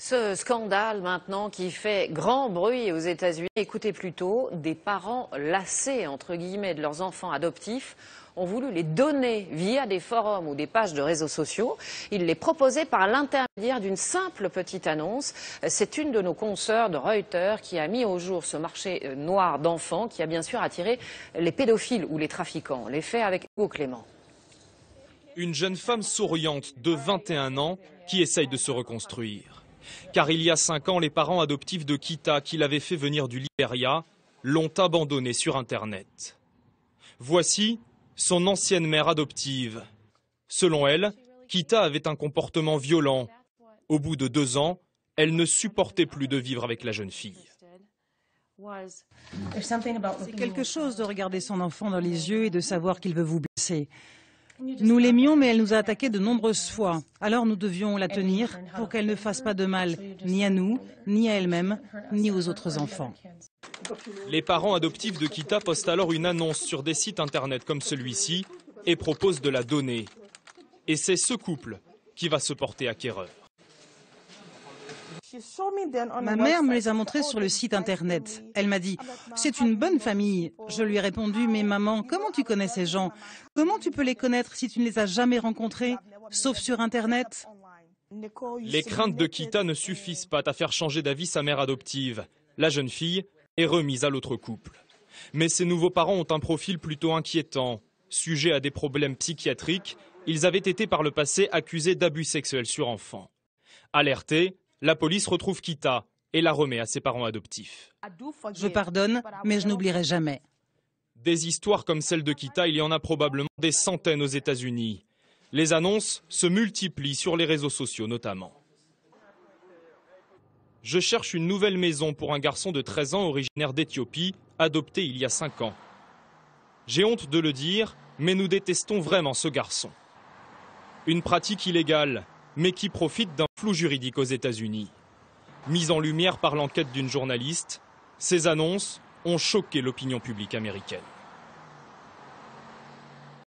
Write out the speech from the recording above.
Ce scandale maintenant qui fait grand bruit aux États-Unis. Écoutez plutôt, des parents lassés entre guillemets de leurs enfants adoptifs ont voulu les donner via des forums ou des pages de réseaux sociaux. Ils les proposaient par l'intermédiaire d'une simple petite annonce. C'est une de nos consoeurs de Reuters qui a mis au jour ce marché noir d'enfants qui a bien sûr attiré les pédophiles ou les trafiquants. Les faits avec Hugo Clément. Une jeune femme souriante de 21 ans qui essaye de se reconstruire. Car il y a 5 ans, les parents adoptifs de Kita, qui l'avaient fait venir du Libéria, l'ont abandonnée sur Internet. Voici son ancienne mère adoptive. Selon elle, Kita avait un comportement violent. Au bout de 2 ans, elle ne supportait plus de vivre avec la jeune fille. C'est quelque chose de regarder son enfant dans les yeux et de savoir qu'il veut vous blesser. Nous l'aimions, mais elle nous a attaqués de nombreuses fois. Alors nous devions la tenir pour qu'elle ne fasse pas de mal, ni à nous, ni à elle-même, ni aux autres enfants. Les parents adoptifs de Kita postent alors une annonce sur des sites internet comme celui-ci et proposent de la donner. Et c'est ce couple qui va se porter acquéreur. Ma mère me les a montrés sur le site internet. Elle m'a dit « C'est une bonne famille ». Je lui ai répondu « Mais maman, comment tu connais ces gens? Comment tu peux les connaître si tu ne les as jamais rencontrés, sauf sur internet ?» Les craintes de Kita ne suffisent pas à faire changer d'avis sa mère adoptive. La jeune fille est remise à l'autre couple. Mais ces nouveaux parents ont un profil plutôt inquiétant. Sujets à des problèmes psychiatriques, ils avaient été par le passé accusés d'abus sexuels sur enfants. Alertés, la police retrouve Kita et la remet à ses parents adoptifs. Je pardonne, mais je n'oublierai jamais. Des histoires comme celle de Kita, il y en a probablement des centaines aux États-Unis. Les annonces se multiplient sur les réseaux sociaux notamment. Je cherche une nouvelle maison pour un garçon de 13 ans originaire d'Éthiopie, adopté il y a 5 ans. J'ai honte de le dire, mais nous détestons vraiment ce garçon. Une pratique illégale, mais qui profite d'un flou juridique aux États-Unis. Mise en lumière par l'enquête d'une journaliste, ces annonces ont choqué l'opinion publique américaine.